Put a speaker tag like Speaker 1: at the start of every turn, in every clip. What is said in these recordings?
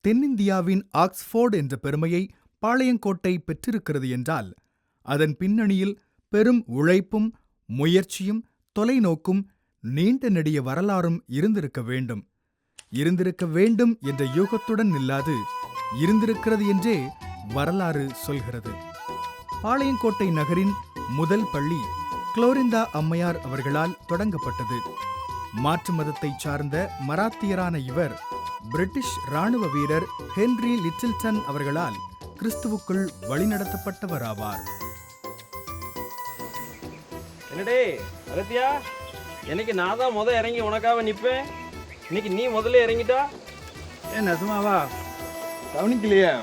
Speaker 1: தென்னிந்தியாவின் ஆக்ஸ்போர்டு என்ற பெருமையை பாளையங்கோட்டை பெற்றிருக்கிறது என்றால், அதன் பின்னணியில் பெரும் உழைப்பும் முயற்சியும் தொலைநோக்கும் நீண்ட நெடிய வரலாறும் இருந்திருக்க வேண்டும். இருந்திருக்க வேண்டும் என்ற யூகத்துடன் நில்லாது, இருந்திருக்கிறது என்றே வரலாறு சொல்கிறது. பாளையங்கோட்டை நகரின் முதல் பள்ளி குளோரிந்தா அம்மையார் அவர்களால் தொடங்கப்பட்டது. மாற்று மதத்தைச் சார்ந்த மராத்தியரான இவர் பிரிட்டிஷ் இராணுவ வீரர் ஹென்றி லிட்டில்டன் அவர்களால் கிறிஸ்துவுக்குள் வழிநடத்தப்பட்டவராவார்.
Speaker 2: என்னடே அகத்தியா, எனக்கு நான் தான் இறங்கி உனக்காக நிற்பேன். இன்னைக்கு நீ முதல்ல இறங்கிட்டா.
Speaker 3: ஏன் நசுமாவா கவனிக்கலையா?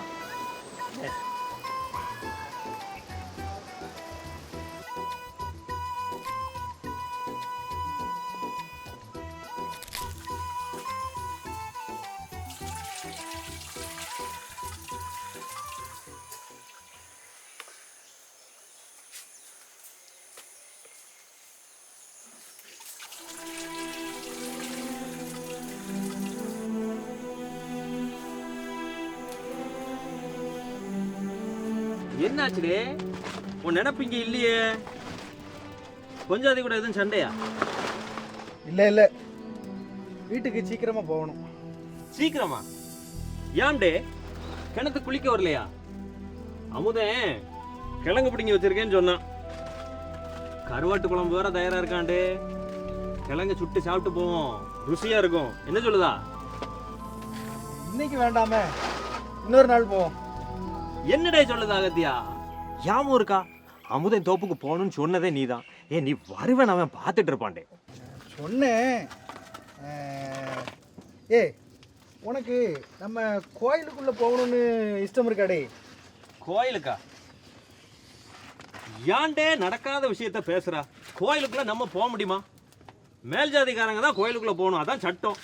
Speaker 2: என்னாச்சுடே, உன் நினைப்பு இங்க இல்லையே? கொஞ்சம் அது கூட எதுவும் சண்டையா?
Speaker 3: இல்ல வீட்டுக்கு சீக்கிரமா போகணும்.
Speaker 2: சீக்கிரமா? ஏன்டே, கிணத்து குளிக்க வரலையா? அமுதன் கிழங்கு பிடிங்கி வச்சிருக்கேன்னு சொன்னான். கருவாட்டு குழம்பு வேற தயாரா இருக்காண்டே. கிழங்கு சுட்டு சாப்பிட்டு போவோம், ருசியா இருக்கும். என்ன சொல்லுதா?
Speaker 3: இன்னைக்கு வேண்டாமே, இன்னொரு நாள் போவோம்.
Speaker 2: என்னடே சொல்லுதா அகத்தியா? யாமும் இருக்கா? அமுதன் தோப்புக்கு போகணும்னு சொன்னதே நீதான். நீ வருவேன் அவன் பார்த்துட்டு இருப்பான்டே.
Speaker 3: சொன்னேன். உனக்கு நம்ம கோயிலுக்குள்ள போகணும்னு இஷ்டம் இருக்காடே?
Speaker 2: கோயிலுக்கா? ஏன்டே நடக்காத விஷயத்த பேசுறா? கோயிலுக்குள்ள நம்ம போக முடியுமா? மேல் ஜாதிக்காரங்க தான் கோயிலுக்குள்ள போகணும், அதான் சட்டம்.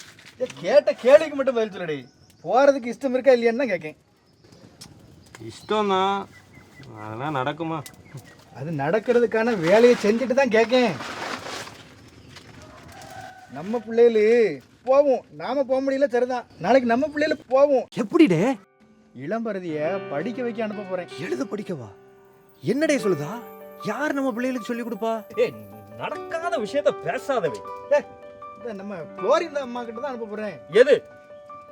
Speaker 3: கேட்ட கேள்விக்கு மட்டும் பதில் சொல்லடே. போறதுக்கு இஷ்டம் இருக்கா இல்லையான்னு தான் கேட்கேன்.
Speaker 2: இஷ்டம் தான், அதெல்லாம் நடக்குமா?
Speaker 3: அது நடக்கிறதுக்கான வேலையை செஞ்சுட்டு தான் கேட்கேன். நம்ம பிள்ளைகளு போவோம், நாம போக முடியல சரிதான். நாளைக்கு நம்ம பிள்ளைகளு போவோம்.
Speaker 2: எப்படிடே?
Speaker 3: இளம்பரதிய படிக்க வைக்க அனுப்ப போறேன்.
Speaker 2: எழுத படிக்கவா? என்னடே சொல்லுதா? யார் நம்ம பிள்ளைகளுக்கு சொல்லி கொடுப்பா? நடக்காத விஷயத்த பேசாதவே.
Speaker 3: நம்ம குளோரிந்தா அம்மா கிட்ட தான் அனுப்ப போறேன்.
Speaker 2: எது?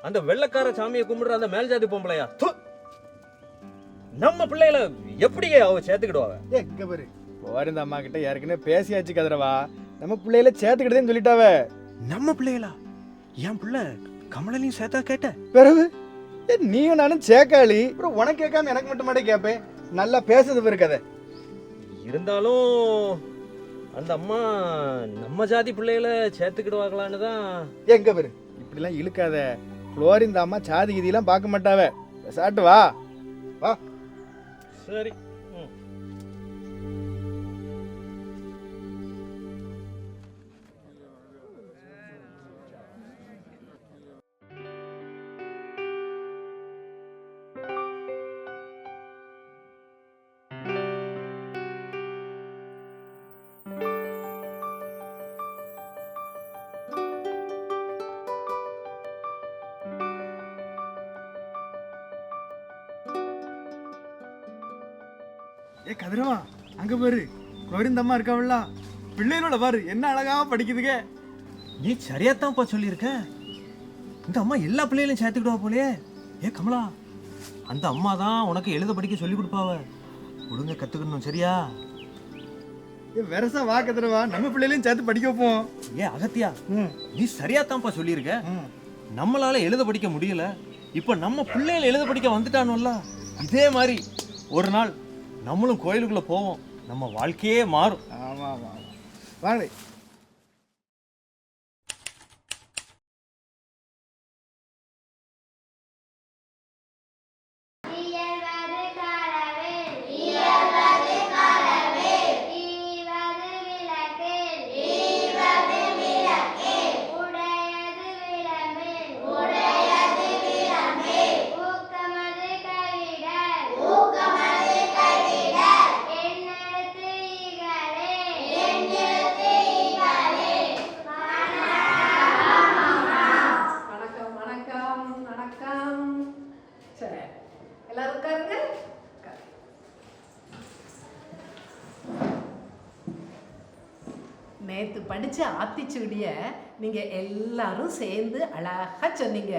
Speaker 2: அந்த வெள்ளக்கார சாமியை கும்பிடுற அந்த மேல்ஜாதி பொம்பளையா? நம்ம பிள்ளைகளை எப்படி அவ சேர்த்துக்கிடுவாங்க?
Speaker 3: இங்க பாரு, குளோரிந்தா அம்மா கிட்ட யாருக்குன்னு பேசியாச்சு கதிரவா. நம்ம பிள்ளைகளை சேர்த்துக்கிட்டதேன்னு சொல்லிட்டாவ.
Speaker 2: நம்ம பிள்ளைகளா? என் பிள்ளை கமலனையும் சேர்த்தா கேட்ட
Speaker 3: பிறகு நீயும் நானும் சேக்காளி, அப்புறம் உனக்கு கேட்காம எனக்கு மட்டும் மட்டும் கேட்பேன். நல்லா பேசுறது பேரு கதை.
Speaker 2: இருந்தாலும் அந்த அம்மா நம்ம ஜாதி பிள்ளைகளை சேர்த்துக்கிடுவாங்களான்னு தான்.
Speaker 3: எங்க பேரு இப்படிலாம் இழுக்காத. குளோரிந்தா அம்மா சாதி கீதியெல்லாம் பார்க்க மாட்டாவ. சாட்டு வா வா.
Speaker 2: சரி.
Speaker 3: கதிரவா, அங்க பாரு, குளோரிந்தா அம்மா இருக்காவல்ல. பிள்ளைகளோட பாரு என்ன அழகா படிக்குதுங்க.
Speaker 2: நீ சரியாத்தான்ப்பா சொல்லியிருக்க. இந்த அம்மா எல்லா பிள்ளைகளையும் சேர்த்துக்கிடுவா போலே. கமலா, அந்த அம்மா தான் உனக்கு எழுத படிக்க சொல்லி கொடுப்பாவ. ஒழுங்க கத்துக்கணும், சரியா?
Speaker 3: வெரசா வா கதிரவா, நம்ம பிள்ளைகளையும் சேர்த்து படிக்க வைப்போம்.
Speaker 2: அகத்தியா, நீ சரியாத்தான்ப்பா சொல்லியிருக்க. நம்மளால எழுத படிக்க முடியல, இப்ப நம்ம பிள்ளைகளை எழுத படிக்க வந்துட்டானுல்ல. இதே மாதிரி ஒரு நாள் நம்மளும் கோயிலுக்குள்ள போவோம், நம்ம வாழ்க்கையே மாறும்.
Speaker 3: ஆமா ஆமா வாங்க.
Speaker 4: என்னெழுத்து படித்த ஆத்திச்சூடியை நீங்கள் எல்லாரும் சேர்ந்து அழகாக சொன்னீங்க.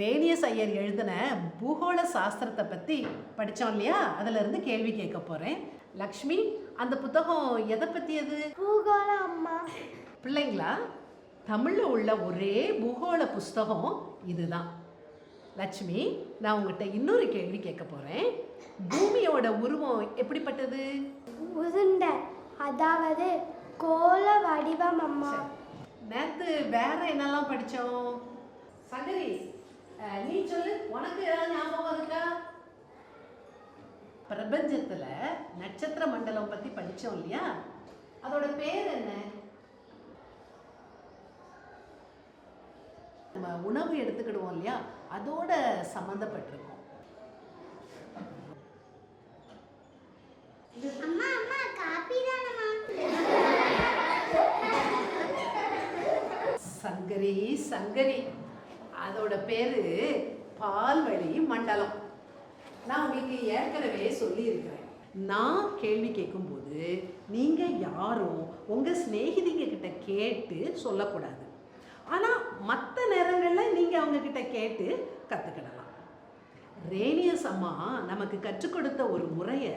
Speaker 4: ரேனியஸ் ஐயர் எழுதின பூகோள சாஸ்திரத்தை பற்றி படித்தோம் இல்லையா, அதிலிருந்து கேள்வி கேட்க போகிறேன். லக்ஷ்மி, அந்த புத்தகம் எதை பற்றியது?
Speaker 5: பூகோள அம்மா.
Speaker 4: பிள்ளைங்களா, தமிழில் உள்ள ஒரே பூகோள புஸ்தகம் இதுதான். லட்சுமி, நான் உங்கள்கிட்ட இன்னொரு கேள்வி கேட்க போகிறேன். பூமியோட உருவம் எப்படிப்பட்டது?
Speaker 5: உருண்டை, அதாவது கோள வடிவம் அம்மா.
Speaker 4: நேற்று வேற என்னெல்லாம் படித்தோம்? சங்கரி, நீ சொல்லு, உனக்கு ஏதாவது ஞாபகம் இருக்கா? பிரபஞ்சத்தில் நட்சத்திர மண்டலம் பற்றி படித்தோம் இல்லையா, அதோட பேர் என்ன? நம்ம உணவு எடுத்துக்கிடுவோம் இல்லையா, அதோட சம்மந்தப்பட்டிருக்கோம்.
Speaker 5: அம்மா அம்மா காபி தானம்மா.
Speaker 4: சங்கரி சங்கரி, அதோட பேரு பால்வழி மண்டலம். நான் உங்களுக்கு ஏற்கனவே சொல்லியிருக்கிறேன், நான் கேள்வி கேட்கும்போது நீங்கள் யாரும் உங்கள் சிநேகிதிங்க கிட்ட கேட்டு சொல்லக்கூடாது. ஆனால் மற்ற நேரங்களில் நீங்கள் அவங்கக்கிட்ட கேட்டு கற்றுக்கிடலாம். ரேனியஸ் அம்மா நமக்கு கற்றுக் கொடுத்த ஒரு முறையை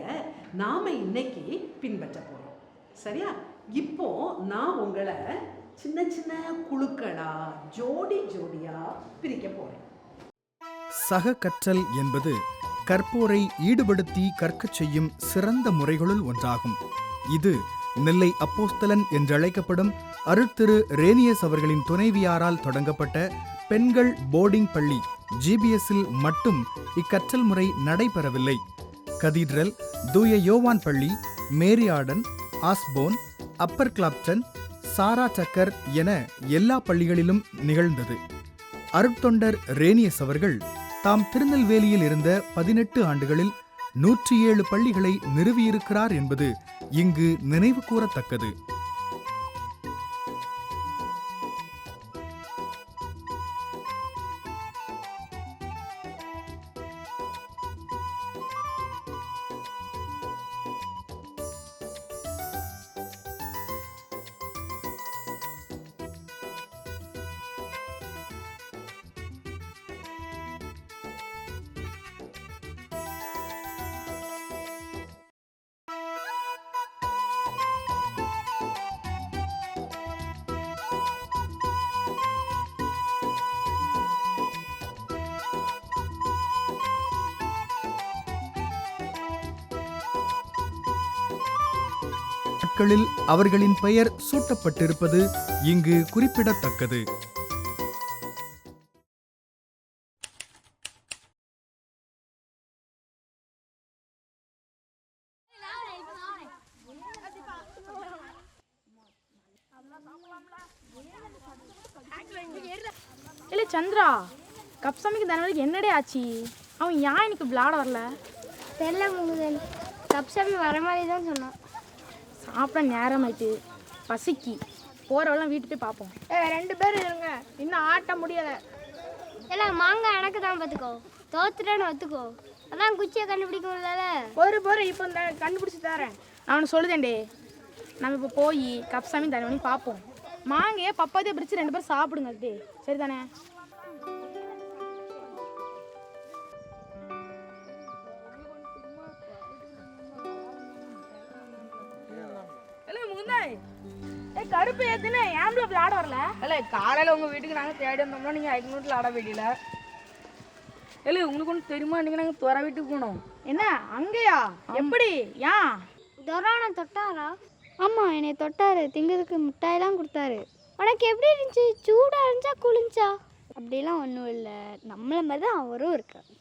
Speaker 4: நாம் இன்னைக்கு பின்பற்ற போகிறோம். சரியா? இப்போ நான் உங்களை சின்ன சின்ன குழுக்களா ஜோடி ஜோடியா பிரிக்க போறேன்.
Speaker 1: சக கற்றல் என்பது கற்போரை ஈடுபடுத்தி கற்கச் செய்யும் சிறந்த முறைகளுள் ஒன்றாகும். இது நெல்லை அப்போஸ்தலன் என்றழைக்கப்படும் அருட்திரு ரேனியஸ் அவர்களின் துணைவியாரால் தொடங்கப்பட்ட பெண்கள் போர்டிங் பள்ளி ஜிபிஎஸ்ஸில் மட்டும் இக்கற்றல் முறை நடைபெறவில்லை. கதீட்ரல், தூய யோவான் பள்ளி, மேரியார்டன், ஆஸ்போன், அப்பர் கிளாப்டன், சாரா சக்கர் என எல்லா பள்ளிகளிலும் நிகழ்ந்தது. அருட்தொண்டர் ரேனியஸ் அவர்கள் தாம் திருநெல்வேலியில் இருந்த 18 ஆண்டுகளில் 107 பள்ளிகளை நிறுவியிருக்கிறார் என்பது இங்கு நினைவு கூறத்தக்கது. நாட்களில் அவர்களின் பெயர் சூட்டப்பட்டிருப்பது இங்கு குறிப்பிடத்தக்கது.
Speaker 6: இல்லை சந்திரா, கப்சாமிக்கு தனவனுக்கு என்னடே ஆச்சு? அவன் ஏன் எனக்கு விளையாட வரல?
Speaker 5: தெரியல முகுதன், கப்சாமி வர மாதிரி தான் சொன்னான்.
Speaker 6: சாப்பிட நேரமாயிட்டு, பசிக்கு. போகிறவெல்லாம் வீட்டுக்கு போய் பார்ப்போம். 2 பேர் இருங்க, இன்னும் ஆட்ட முடியலை.
Speaker 5: இல்லை மாங்காய் எனக்கு தான் பார்த்துக்கோ, தோத்துட்டேன்னு ஒத்துக்கோ. அதான் குச்சியை கண்டுபிடிக்க முடியல.
Speaker 6: ஒரு இப்போ கண்டுபிடிச்சி தரேன். நான் ஒன்று சொல்லுதேன்டே, நம்ம இப்போ போய் கப்சாமி தனவனி பார்ப்போம். மாங்கையை பப்பாத்தியை பிரித்து 2 பேர் சாப்பிடுங்க. அது சரிதானே? கருப்பு ஏத்துன்னு ஏம்பளை விளையாட வரல. இல்லை காலையில் உங்கள் வீட்டுக்கு நாங்கள் தேடி வந்தோம்னா நீங்கள் 5 மினிட்ல ஆட வேண்டியல. இல்லை உங்களுக்கு ஒன்று தெரியுமா, நீங்கள் நாங்கள் துறை வீட்டுக்கு போனோம். என்ன அங்கேயா? எப்படி? ஏன்
Speaker 5: துரான தொட்டாரா? ஆமாம், என்னை தொட்டாரு. திங்கிறதுக்கு மிட்டாயெல்லாம் கொடுத்தாரு. உனக்கு எப்படி இருந்துச்சு? சூடாக இருந்துச்சா குளிர்ச்சா? அப்படிலாம் ஒன்றும் இல்லை, நம்மளை மாதிரி தான் அவரும் இருக்கார்.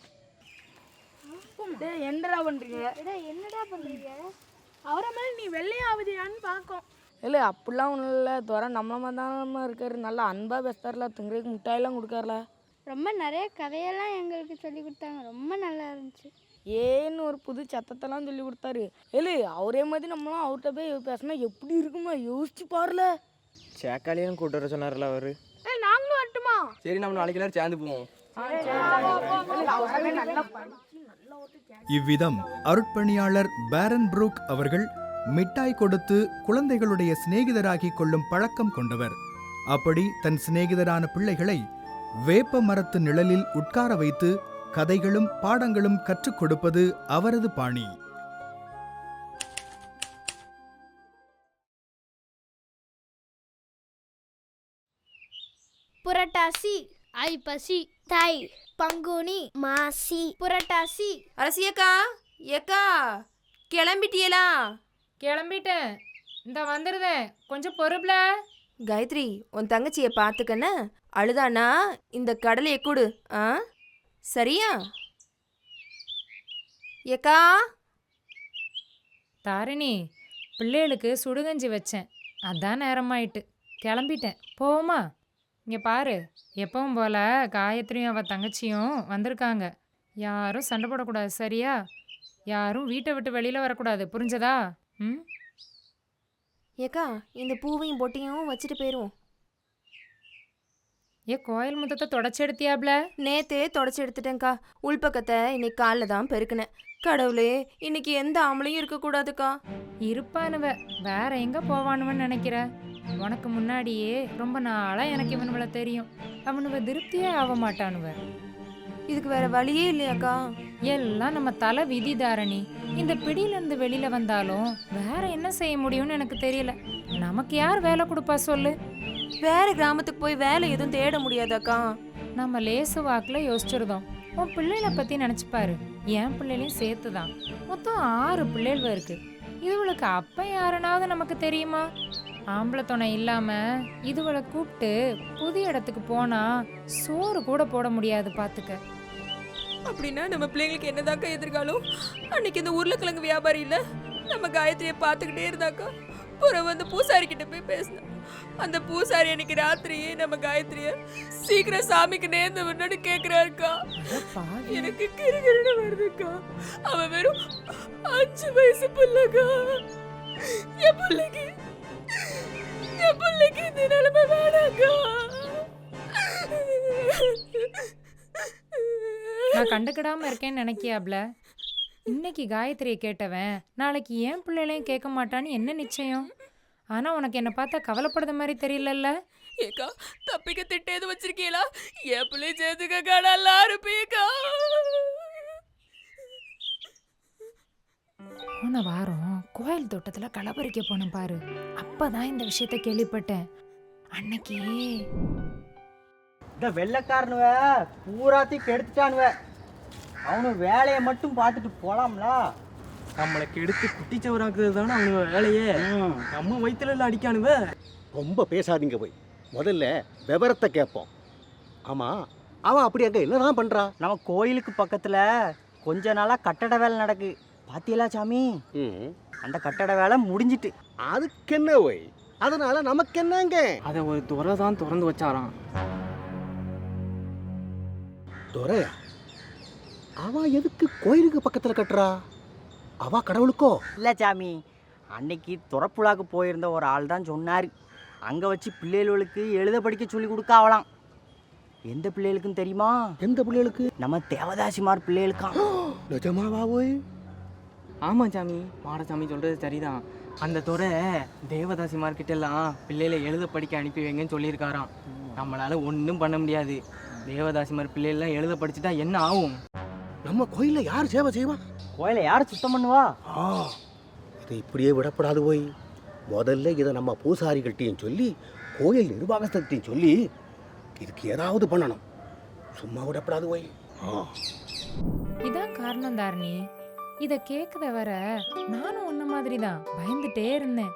Speaker 6: என்னடா பண்ணுறீங்க?
Speaker 5: என்னடா பண்ணுறீங்க?
Speaker 6: அவரை மாதிரி நீ வெள்ளையாவதியான்னு பார்க்கும்.
Speaker 7: இல்லை அப்படிலாம் ஒன்றும் இல்லை, துறை நம்மள மாதிரி தான் இருக்காரு. நல்லா அன்பாக பேசுறாருல, திங்கிறதுக்கு மிட்டாயெல்லாம் கொடுக்காருல.
Speaker 5: ரொம்ப நிறைய கதையெல்லாம் எங்களுக்கு சொல்லி கொடுத்தாங்க, ரொம்ப நல்லா இருந்துச்சு.
Speaker 7: ஏன்னு ஒரு புது சத்தத்தெல்லாம் சொல்லி கொடுத்தாரு. இல்லை அவரே மாதிரி நம்மளாம் அவர்கிட்ட போய் பேசினா எப்படி இருக்குமா யோசிச்சு பாருல.
Speaker 3: சேக்காலையும் கூட்டு வர சொன்னார்ல அவரு.
Speaker 6: நாங்களும் வரட்டுமா?
Speaker 3: சரி, நம்ம நாளைக்கு எல்லாரும் சேர்ந்து போவோம்.
Speaker 1: இவ்விதம் அருட்பணியாளர் பேரன் புரூக் அவர்கள் மிட்டாய் கொடுத்து குழந்தைகளுடைய சிநேகிதராகிக் கொள்ளும் பழக்கம் கொண்டவர். அப்படி தன் சிநேகிதரான பிள்ளைகளை வேப்ப மரத்து நிழலில் உட்கார வைத்து கதைகளும் பாடங்களும் கற்றுக் கொடுப்பது அவரது பாணி.
Speaker 5: புரட்டாசி ஐப்பசி தை பங்குனி மாசி புரட்டாசி.
Speaker 8: அரசியக்கா ஏக்கா கிளம்பிட்டியலா?
Speaker 9: கிளம்பிட்டேன், இந்த வந்துருதேன், கொஞ்சம் பொறுப்புல.
Speaker 8: காயத்ரி, உன் தங்கச்சியை பார்த்துக்கண்ண, அழுதானா இந்த கடலையை கொடு. ஆ சரியா? ஏக்கா
Speaker 9: தாரிணி, பிள்ளைகளுக்கு சுடுகஞ்சி வச்சேன், அதான் நேரமாயிட்டு, கிளம்பிட்டேன், போவோமா? இங்கே பாரு, எப்பவும் போல காயத்ரியும் அவள் தங்கச்சியும் வந்திருக்காங்க. யாரும் சண்டை போடக்கூடாது, சரியா? யாரும் வீட்டை விட்டு வெளியில் வரக்கூடாது, புரிஞ்சதா? ம்.
Speaker 8: ஏக்கா, இந்த பூவையும் பொட்டையும் வச்சுட்டு போயிடுவோம்.
Speaker 9: கோயில் முத்தத்தை தொடச்சி எடுத்தியாப்ல?
Speaker 8: நேத்தே தொடச்சி எடுத்துட்டேன்க்கா. உள்பக்கத்தை இன்னைக்கு காலைல தான் பெருக்கினேன். கடவுளே, இன்னைக்கு எந்த ஆம்பளையும் இருக்கக்கூடாதுக்கா.
Speaker 9: இருப்பானுவ, வேற எங்க போவானுவன்னு நினைக்கிற? உனக்கு முன்னாடியே ரொம்ப நாளா எனக்கு இவனுவள தெரியும். அவனுவ திருப்தியே ஆக மாட்டானுவ.
Speaker 8: இதுக்கு வேற வழியே இல்லையாக்கா?
Speaker 9: எல்லாம் நம்ம தலை விதி தாரணி. இந்த பிடியில இருந்து வெளியில வந்தாலும் வேற என்ன செய்ய முடியும்னு எனக்கு தெரியல. நமக்கு யார் வேலை கொடுப்பா சொல்லு?
Speaker 8: வேற கிராமத்துக்கு போய் வேலை எதுவும் தேட முடியாதாக்கா?
Speaker 9: நம்ம லேசு வாக்குல யோசிச்சிருந்தோம். உன் பிள்ளைகளை பத்தி நினைச்சுப்பாரு, என் பிள்ளைகளையும் சேர்த்துதான். மொத்தம் 6 பிள்ளைகள் இருக்கு. இதுவளுக்கு அப்ப யாருனாவது நமக்கு தெரியுமா? ஆம்பளை துணை இல்லாம இதுவளை கூப்பிட்டு புது இடத்துக்கு போனா சோறு கூட போட முடியாது, பாத்துக்க.
Speaker 8: அப்படின்னா நம்ம பிள்ளைங்களுக்கு என்னதாக்கா எதிர்காலம்? அன்னைக்கு இந்த உருளைக்கிழங்கு வியாபாரி இல்ல, நம்ம காயத்ரியை பார்த்துக்கிட்டே இருந்தாக்கா. புறம் வந்து பூசாரி கிட்ட போய் பேசினேன். அந்த பூசாரி அன்னைக்கு ராத்திரியே நம்ம காயத்ரிய சீக்கிரம் சாமிக்கு நேர்ந்து முன்னாடி கேக்குறாருக்கா. எனக்கு கிருகிருன்னு வருதுக்கா. அவன் வெறும் 5 வயசு பிள்ளைக்கா. என் பிள்ளைக்கு இந்த நிலைமை வேணாக்கா.
Speaker 9: நான் கண்டுக்கிடாம இருக்கேன்னு நினைக்கியாப்ல? இன்னைக்கு காயத்ரியை கேட்டவன் நாளைக்கு ஏன் பிள்ளைகளையும் கேட்க மாட்டான்னு என்ன நிச்சயம்? ஆனா உனக்கு என்ன பார்த்தா கவலைப்படுற மாதிரி தெரியலல்ல?
Speaker 8: ஏக்கா, தப்பிக்க திட்ட எது வச்சிருக்கீங்களா? என் பிள்ளை சேர்த்துக்கா, நல்லா இருப்பீக்கா.
Speaker 9: போன வாரம் கோயில் தோட்டத்துல களை பறிக்க போனேன் பாரு. அப்பதான் இந்த விஷயத்த கேள்விப்பட்டேன். அன்னைக்கு
Speaker 10: இந்த வெள்ளைக்காரனுவ பூராத்தையும் கெடுத்துட்டானுவ. அவனு வேலையை மட்டும் பார்த்துட்டு போலாம்ல.
Speaker 2: நம்மளை கெடுத்து குட்டிச்சவராக்குறது தானே அவனுவ வேலையே. நம்ம வயிற்றுல அடிக்கானுவ.
Speaker 11: ரொம்ப பேசாதீங்க, போய் முதல்ல விவரத்தை கேட்போம். ஆமாம், அவன் அப்படி அங்கே என்னதான் பண்ணுறா?
Speaker 10: நம்ம கோயிலுக்கு பக்கத்தில் கொஞ்ச நாளாக கட்டட வேலை நடக்கு. பாத்தியலா சாமி? அந்த கட்டட வேலை முடிஞ்சிட்டு.
Speaker 11: அதுக்கு என்ன போய், அதனால நமக்கு என்னங்க?
Speaker 2: அதை ஒரு துறை தான் திறந்து வச்சாராம்.
Speaker 11: துறையா? அவன் எதுக்கு கோயிலுக்கு பக்கத்தில் கட்டுறா? அவ கடவுளுக்கோ?
Speaker 10: இல்லை சாமி, அன்னைக்கு துறப்புழாக்கு போயிருந்த ஒரு ஆள் தான் சொன்னார். அங்கே வச்சு பிள்ளைகளுக்கு எழுத படிக்க சொல்லி கொடுக்க ஆகலாம். எந்த பிள்ளைகளுக்குன்னு தெரியுமா?
Speaker 11: எந்த பிள்ளைகளுக்கு?
Speaker 10: நம்ம தேவதாசிமார் பிள்ளைகளுக்காம்.
Speaker 11: நிஜமாவா போய்?
Speaker 2: ஆமாம் சாமி, மாடசாமி சொல்கிறது சரிதான். அந்த துறை தேவதாசி மார்க்கெட்டெல்லாம் பிள்ளைகளை எழுத படிக்க அனுப்பி வைங்கன்னு சொல்லியிருக்காராம். நம்மளால் ஒன்றும் பண்ண முடியாது. தேவதாசிமார் பிள்ளைகள்லாம் எழுத படிச்சுட்டா என்ன ஆகும்?
Speaker 11: நம்ம கோயிலில் யார் சேவை செய்வா?
Speaker 10: கோயிலை யார் சுத்தம் பண்ணுவா?
Speaker 11: இதை இப்படியே விடப்படாது போய். முதல்ல இதை நம்ம பூசாரிகள்கிட்டையும் சொல்லி கோயில் நிர்வாகத்தையும் சொல்லி இதுக்கு ஏதாவது பண்ணணும். சும்மா விடப்படாது போய்.
Speaker 9: இதான் காரணம் தாரணி. இத கேட்கத வர நானும் உன்ன மாதிரி தான் பயந்துட்டே இருந்தேன்.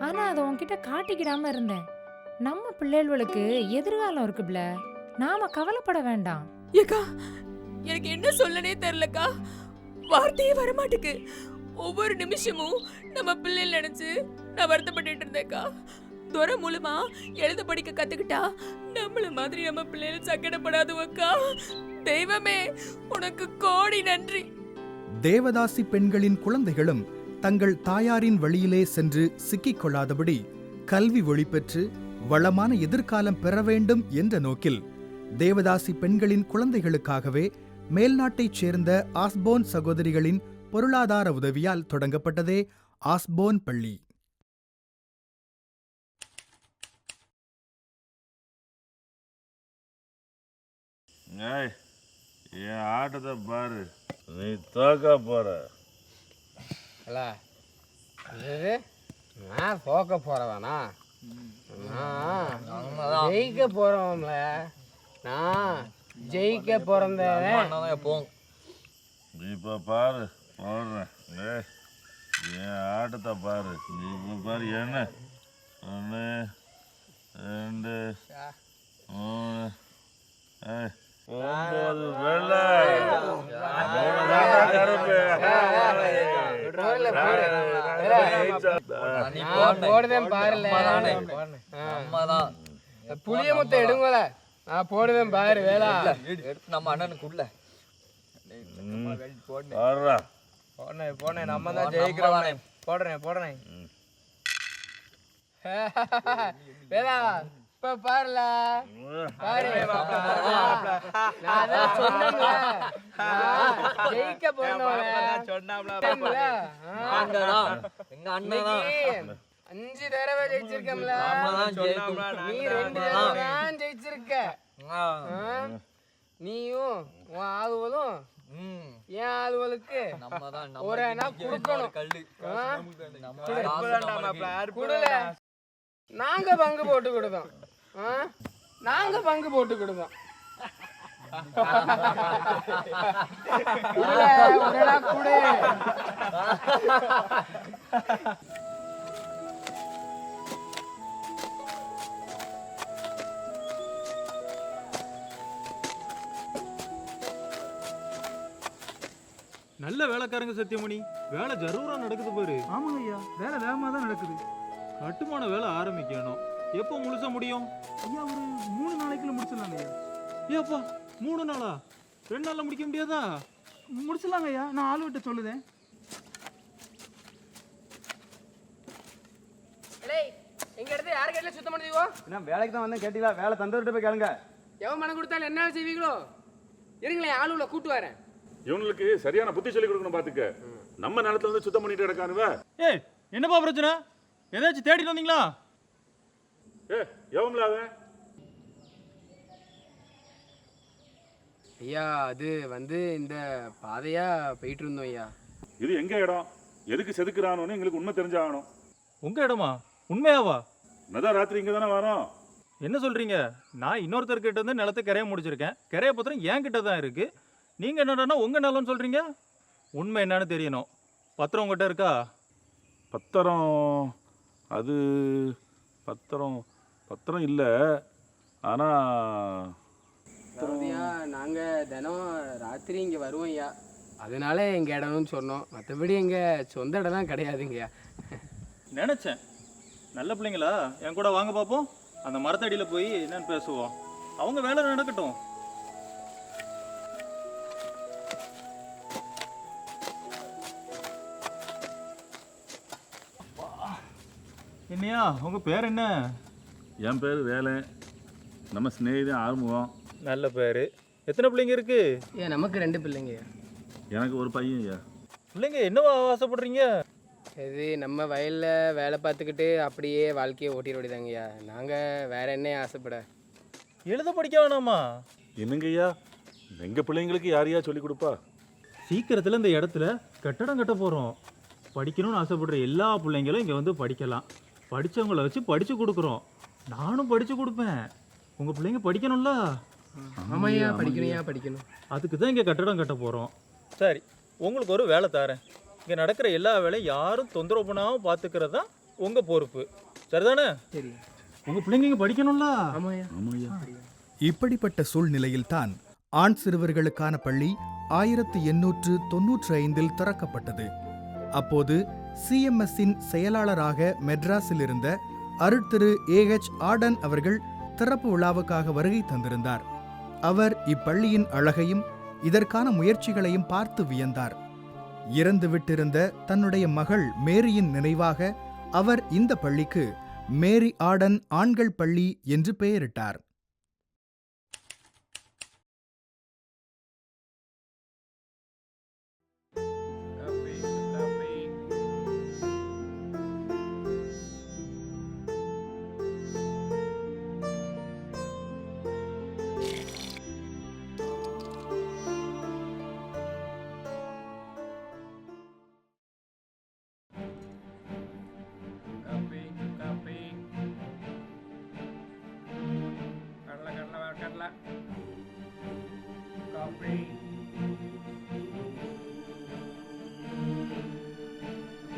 Speaker 9: ஆனா அதை உன்கிட்ட காட்டிக்கிடாம இருந்தேன். நம்ம பிள்ளைகளுக்கு எதிர்காலம் இருக்குல்ல, நாம கவலைப்பட வேண்டாம்.
Speaker 8: ஏக்கா, எனக்கு என்ன சொல்லனே தெரியலக்கா. வார்த்தையே வரமாட்டுக்கு. ஒவ்வொரு நிமிஷமும் நம்ம பிள்ளைகள் நினைச்சு நான் வருத்தப்பட்டு இருந்தேக்கா. துறை மூலமா எழுத படிக்க கத்துக்கிட்டா நம்மள மாதிரி நம்ம பிள்ளைகள் சங்கடப்படாதுவக்கா. தெய்வமே, உனக்கு கோடி நன்றி.
Speaker 1: தேவதாசி பெண்களின் குழந்தைகளும் தங்கள் தாயாரின் வழியிலே சென்று சிக்கிக்கொள்ளாதபடி கல்வி ஒளிபெற்று வளமான எதிர்காலம் பெற வேண்டும் என்ற நோக்கில் தேவதாசி பெண்களின் குழந்தைகளுக்காகவே மேல்நாட்டைச் சேர்ந்த ஆஸ்போன் சகோதரிகளின் பொருளாதார உதவியால் தொடங்கப்பட்டதே ஆஸ்போன் பள்ளி.
Speaker 12: என் ஆட்டத்தை பாரு, நீ தோக்க போற.
Speaker 3: நான் தோக்க போறவனா? நான் ஜெயிக்க போறவன்ல. நான் ஜெயிக்க பிறந்தவன்.
Speaker 12: இப்ப பாரு போடுறேன். என் ஆட்டத்தை பாரு. இப்ப பாரு என்ன 1 2 3 9 வெள்ளை.
Speaker 3: போடுதேன் பாருல. புளிய முத்தை எடுங்கல. நான் போடுவேன் பாரு வேளா. நம்ம அண்ணனுக்குள்ள போனேன். நம்ம தான் ஜெயிக்கிறோம். போடுறேன். வேளா இப்ப பாருல. பாரு நான் சொன்னேன்ல, ஜெயிக்க போறேன். 5 தடவை ஜெயிச்சிருக்கேன்ல. நீ 2 தடவை தான் ஜெயிச்சிருக்க. நீயும் உன் ஆளுவலும் என் ஆளுவலுக்கு ஒரு கொடுக்கணும். குடுல நாங்க பங்கு போட்டு கொடுத்தோம். குடு.
Speaker 2: நல்ல வேலைக்காரங்க சத்தியமணி, வேலை ஜரூரா நடக்குது பாரு.
Speaker 3: ஆமாங்க ஐயா, வேலை வேகமாக தான் நடக்குது.
Speaker 2: கட்டுமான வேலை ஆரம்பிக்கணும். எப்போ முழுசா முடியும்?
Speaker 3: ஐயா ஒரு 3 நாளைக்குள்ள முடிச்சிடலாங்க ஐயா.
Speaker 2: ஏப்பா 3 நாளா? 2 நாள்ல முடிக்க முடியாதா?
Speaker 3: முடிச்சிடலாங்க ஐயா, நான் ஆள் விட்டு சொல்லுதேன். எங்க இடத்துல யார் கேட்கல சுத்தம் பண்ணுவீங்க? நான் வேலைக்கு தான் வந்தேன், கேட்டீங்களா? வேலை தந்தவர்கிட்ட போய் கேளுங்க. எவன் மனம் கொடுத்தாலும் என்ன செய்வீங்களோ? இருங்களேன், ஆள் உள்ள கூட்டு வரேன்.
Speaker 12: இவங்களுக்கு சரியான புத்தி சொல்லி கொடுக்கணும். பாத்துக்க, நம்ம நிலத்துல வந்து சுத்தம் பண்ணிட்டு கிடக்கானுவ.
Speaker 2: ஏய், என்னப்பா பிரச்சனை? ஏதாச்சும் தேடிட்டு வந்தீங்களா?
Speaker 12: எவன்ல அவன்?
Speaker 3: ஐயா அது வந்து இந்த பாதையா போயிட்டு இருந்தோம் ஐயா.
Speaker 12: இது எங்க இடம்? எதுக்கு செதுக்குறானோன்னு எங்களுக்கு உண்மை தெரிஞ்சாகணும்.
Speaker 2: உங்க இடமா? உண்மையாவா?
Speaker 12: நதான் ராத்திரி இங்க தானே வரோம்.
Speaker 2: என்ன சொல்றீங்க? நான் இன்னொருத்தர்கிட்ட இருந்து நிலத்தை கரைய முடிச்சிருக்கேன். கரைய பத்திரம் என் கிட்ட தான் இருக்கு. நீங்க என்னடா உங்க நிலம்னு சொல்றீங்க? உண்மை என்னன்னு தெரியணும். பத்திரம் உங்ககிட்ட இருக்கா?
Speaker 12: பத்திரம் அது பத்திரம் இல்லை. ஆனால்
Speaker 3: நாங்க தினம் ராத்திரி இங்க வருவோம் ஐயா, அதனால எங்க இடம்னு சொன்னோம். மற்றபடி எங்க சொந்த இடம்லாம் கிடையாதுங்கய்யா.
Speaker 2: நினைச்சேன். நல்ல பிள்ளைங்களா, என் கூட வாங்க பார்ப்போம். அந்த மரத்தடியில் போய் என்னன்னு பேசுவோம். அவங்க வேலை நடக்கட்டும். என்னையா உங்க பேர் என்ன?
Speaker 12: என் பேர் வேலை. நம்ம ஸ்நேகிதன் ஆறுமுகம்.
Speaker 2: நல்ல பேர். எத்தனை பிள்ளைங்க இருக்கு?
Speaker 3: ஏன் நமக்கு 2 பிள்ளைங்க.
Speaker 12: எனக்கு ஒரு பையன் ஐயா.
Speaker 2: பிள்ளைங்க என்னவா ஆசைப்படுறீங்க?
Speaker 3: இது நம்ம வயலில் வேலை பார்த்துக்கிட்டு அப்படியே வாழ்க்கையை ஓட்டிட வேண்டியதாங்கய்யா. நாங்கள் வேற என்ன ஆசைப்பட?
Speaker 2: எழுத படிக்க வேணாமா?
Speaker 12: என்னங்க ஐயா, எங்கள் பிள்ளைங்களுக்கு யாரையா சொல்லி கொடுப்பா?
Speaker 2: சீக்கிரத்தில் இந்த இடத்துல கட்டடம் கட்ட போகிறோம். படிக்கணும்னு ஆசைப்படுற எல்லா பிள்ளைங்களும் இங்கே வந்து படிக்கலாம். படித்தவங்கள வச்சு படித்து கொடுக்குறோம். நானும் படித்து கொடுப்பேன். உங்கள் பிள்ளைங்க படிக்கணும்ல?
Speaker 3: ஆமாய்யா, படிக்கணும்.
Speaker 2: அதுக்கு தான் இங்கே கட்டடம் கட்ட போகிறோம். சரி, உங்களுக்கு ஒரு வேலை தரேன். இங்கே நடக்கிற எல்லா வேலையும் யாரும் தொந்தரவு பண்ணாமல் பார்த்துக்கிறது தான் உங்கள் பொறுப்பு. சரிதானே?
Speaker 3: சரி.
Speaker 2: உங்கள் பிள்ளைங்க இங்கே படிக்கணும்ல?
Speaker 3: ஆமாய்யா.
Speaker 1: இப்படிப்பட்ட சூழ்நிலையில்தான் ஆண் சிறுவர்களுக்கான பள்ளி 1895 திறக்கப்பட்டது. அப்போது சிஎம்எஸ்ஸின் செயலாளராக மெட்ராஸில் இருந்த அருட்திரு ஏஹெச் ஆடன் அவர்கள் திறப்பு விழாவுக்காக வருகை தந்திருந்தார். அவர் இப்பள்ளியின் அழகையும் இதற்கான முயற்சிகளையும் பார்த்து வியந்தார். இறந்துவிட்டிருந்த தன்னுடைய மகள் மேரியின் நினைவாக அவர் இந்த பள்ளிக்கு மேரி ஆடன் ஆண்கள் பள்ளி என்று பெயரிட்டார்.
Speaker 3: காஃபி.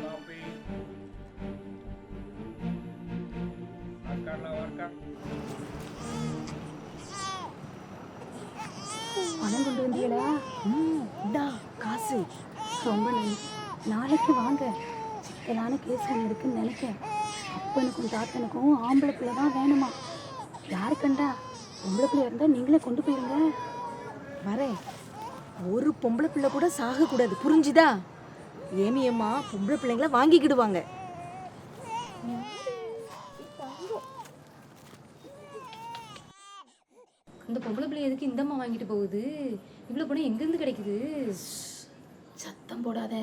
Speaker 3: காஃபி. வர்க்கா.
Speaker 6: பணம் கொண்டு வந்தீங்களா? இந்தா காசு. ரொம்ப நன்றி. நாளைக்கு வாங்க. சிக்கலான கேஸ் ஒன்று இருக்குன்னு நினைக்கிறேன். அப்பனுக்கும் தாத்தனுக்கும் ஆம்பளை பிள்ளை தான் வேணுமா? யாரு கண்டா பொம்பளை பிள்ளை இருந்தால் நீங்களே கொண்டு போயிருங்க. வரேன். ஒரு பொம்பளை பிள்ளை கூட சாகக்கூடாது, புரிஞ்சுதா? ஏமியம்மா பொம்பளை பிள்ளைங்கள வாங்கிக்கிடுவாங்க.
Speaker 13: அந்த பொம்பளை பிள்ளை எதுக்கு இந்தம்மா வாங்கிட்டு போகுது? இவ்வளோ பணம் எங்கேருந்து கிடைக்குது?
Speaker 6: சத்தம் போடாத.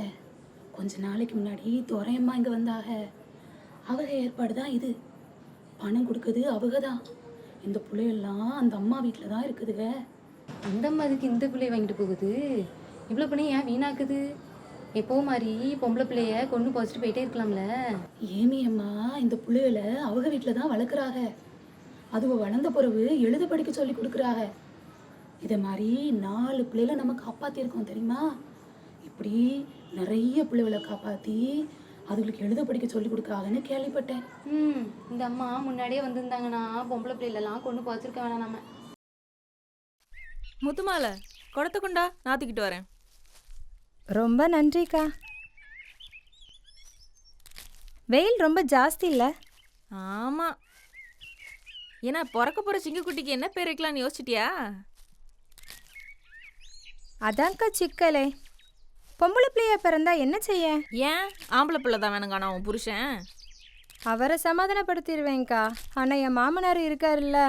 Speaker 6: கொஞ்ச நாளைக்கு முன்னாடி துரையம்மா இங்கே வந்தாக. அவங்க ஏற்பாடு தான் இது. பணம் கொடுக்குது அவங்க தான். இந்த பிள்ளையெல்லாம் அந்த அம்மா வீட்டில் தான் இருக்குதுங்க.
Speaker 13: அந்த அம்மா அதுக்கு இந்த பிள்ளைய வாங்கிட்டு போகுது? இவ்வளோ பணம் ஏன் வீணாக்குது? எப்போ மாதிரி பொம்பளை பிள்ளைய கொண்டு போச்சுட்டு போயிட்டே இருக்கலாம்ல.
Speaker 6: ஏமியம்மா இந்த பிள்ளைகளை அவங்க வீட்டில் தான் வளர்க்குறாங்க. அதுவ வளர்ந்த பிறகு எழுத படிக்க சொல்லி கொடுக்குறாங்க. இதை மாதிரி 4 பிள்ளைகளை நம்ம காப்பாற்றிருக்கோம் தெரியுமா? இப்படி நிறைய பிள்ளைகளை காப்பாற்றி அதுகளுக்கு எழுத படிக்க சொல்லி கொடுக்காங்கன்னு கேள்விப்பட்டேன்.
Speaker 13: இந்த அம்மா முன்னாடியே வந்திருந்தாங்கன்னா பொம்பளை பிள்ளைகளெல்லாம் கொண்டு போச்சிருக்க வேணாம் நம்ம.
Speaker 8: முத்துமாலை குடத்தை கொண்டா, நாத்திக்கிட்டு வரேன்.
Speaker 14: ரொம்ப நன்றிக்கா. வெயில் ரொம்ப ஜாஸ்தி இல்லை?
Speaker 8: ஆமாம். ஏன்னா பிறக்க போகிற சிங்கக்குட்டிக்கு என்ன பேர் வைக்கலான்னு யோசிச்சிட்டியா?
Speaker 14: அதான்க்கா சிக்கலே. பொம்பளை பிள்ளைய பிறந்தா என்ன செய்ய?
Speaker 8: ஏன் ஆம்பளை பிள்ளை தான் வேணுங்கானா உன் புருஷன்?
Speaker 14: அவரை சமாதானப்படுத்திடுவேங்க்கா. ஆனால் என் மாமனார் இருக்காருல்ல,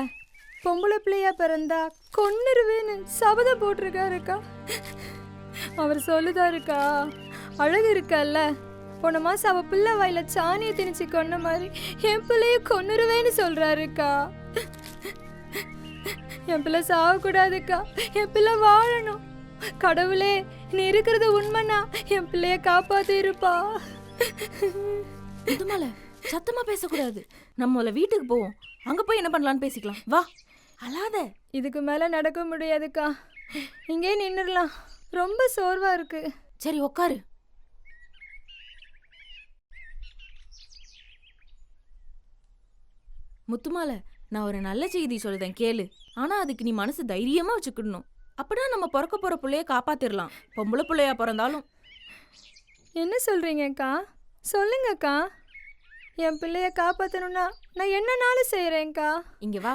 Speaker 14: பொம்பளை பிள்ளையா பிறந்தா கொன்னுருவேன்னு சபதம் போட்டிருக்காருக்கா. அவர் சொல்லுதாருக்கா, அழகு இருக்கல்ல, போன மாதம் அவள் பிள்ளை வாயில சாணியை திணிச்சு கொன்ன மாதிரி என் பிள்ளைய கொன்னுருவேன்னு சொல்கிறாருக்கா. என் பிள்ளை சாகக்கூடாதுக்கா, என் பிள்ளை வாழணும். கடவுளே, நீ இருக்கிறது உண்மைனா என் பிள்ளைய காப்பாத்தி இருப்பா.
Speaker 8: முத்துமாலை சத்தமா பேசக்கூடாது. நம்ம வீட்டுக்கு போவோம், அங்க போய் என்ன பண்ணலான்னு பேசிக்கலாம். வா, அழாத.
Speaker 14: இதுக்கு மேல நடக்க முடியாதுக்கா. இங்கே நின்னுடலாம். ரொம்ப சோர்வா இருக்கு.
Speaker 8: சரி உக்காரு. முத்துமாலை, நான் ஒரு நல்ல செய்தி சொல்லுதேன் கேளு. ஆனா அதுக்கு நீ மனசு தைரியமா வச்சுக்கிடணும். அப்படின்னா நம்ம பிறக்க போற பிள்ளைய காப்பாத்திரலாம், பொம்பளை பிள்ளையா பிறந்தாலும்.
Speaker 14: என்ன சொல்றீங்கக்கா? சொல்லுங்கக்கா. என் பிள்ளைய காப்பாற்றணும்னா நான் என்னனாலும் செய்கிறேன்க்கா.
Speaker 8: இங்கே வா.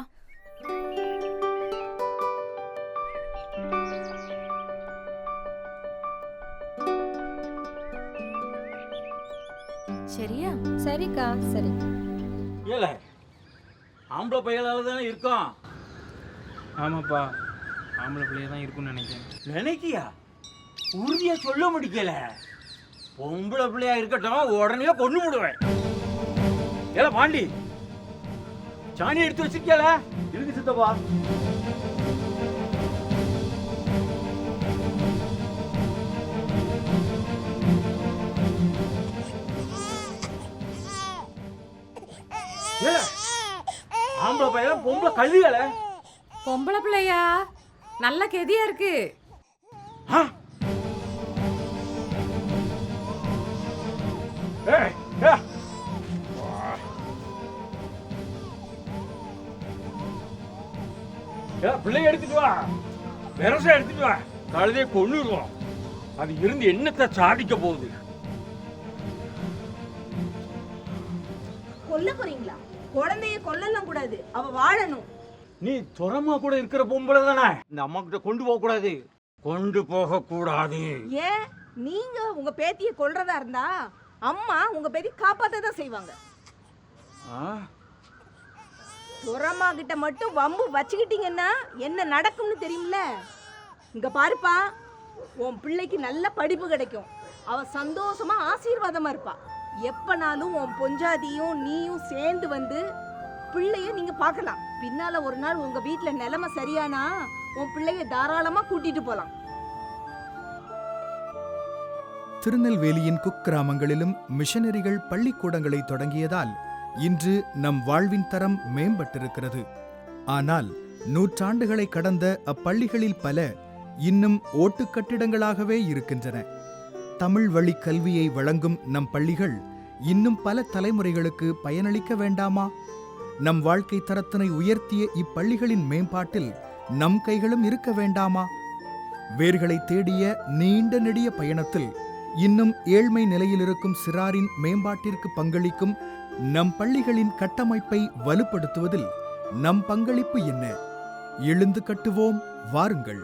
Speaker 8: சரியா?
Speaker 14: சரிக்கா, சரி.
Speaker 2: ஏல ஆம்பளை பையலால தானே இருக்கோம்.
Speaker 3: ஆமாப்பா, ஆம்பளை பிள்ளைய தான் இருக்குன்னு நினைக்கிறேன்.
Speaker 2: நினைக்கியா? உறுதியா சொல்ல முடியல. பொம்பளை பிள்ளையா இருக்கட்டும், உடனே கொண்டு விடுவேன். ஏல பாண்டி, சாணி எடுத்து வச்சிருக்கியால? இருக்கு சித்தப்பா. ஆம்பளை பையன் பொம்பளை கல்வியால.
Speaker 9: பொம்பளை பிள்ளையா நல்ல கெதியா இருக்கு.
Speaker 2: பிள்ளைய எடுத்துட்டு வா, விரச எடுத்துட்டு வா. கழுதையை கொன்னுடுவோம். அது இருந்து என்னத்தை சாதிக்க போகுது?
Speaker 6: கொல்ல போறீங்களா? குழந்தைய கொல்லலாம் கூடாது, அவ வாழணும்.
Speaker 2: நீ துறமா கூட இருக்கிற பொம்பளை தானே, இந்த அம்மா கிட்ட கொண்டு போக கூடாது. கொண்டு போக கூடாது.
Speaker 6: ஏன்? நீங்க உங்க பேத்திய கொல்றதா இருந்தா அம்மா உங்க பேத்தி காப்பாத்ததான் செய்வாங்க. துறமா கிட்ட மட்டும் வம்பு வச்சுக்கிட்டீங்கன்னா என்ன நடக்கும்னு தெரியும்ல. இங்க பாருப்பா, உன் பிள்ளைக்கு நல்ல படிப்பு கிடைக்கும். அவ சந்தோஷமா ஆசீர்வாதமா இருப்பா. எப்பனாலும் உன் பொஞ்சாதியும் நீயும் சேர்ந்து வந்து பிள்ளைய நீங்க பார்க்கலாம். பின்னால ஒரு நாள் உங்க வீட்டுல நிலைமை சரியானா உன் பிள்ளைய தாராளமா கூட்டிட்டு போலாம்.
Speaker 1: திருநெல்வேலியின் குக்கிராமங்களிலும் மிஷனரிகள் பள்ளிக்கூடங்களை தொடங்கியதால் இன்று நம் வாழ்வின் தரம் மேம்பட்டிருக்கிறது. ஆனால் நூற்றாண்டுகளை கடந்த அப்பள்ளிகளில் பல இன்னும் ஓட்டுக் கட்டிடங்களாகவே இருக்கின்றன. தமிழ் வழி கல்வியை வழங்கும் நம் பள்ளிகள் இன்னும் பல தலைமுறைகளுக்கு பயனளிக்க வேண்டாமா? நம் வாழ்க்கை தரத்தினை உயர்த்திய இப்பள்ளிகளின் மேம்பாட்டில் நம் கைகளும் இருக்க வேண்டாமா? வேர்களை தேடிய நீண்ட நெடிய பயணத்தில் இன்னும் ஏழ்மை நிலையில் இருக்கும் சிறாரின் மேம்பாட்டிற்கு பங்களிக்கும் நம் பள்ளிகளின் கட்டமைப்பை வலுப்படுத்துவதில் நம் பங்களிப்பு என்ன? எழுந்து கட்டுவோம், வாருங்கள்.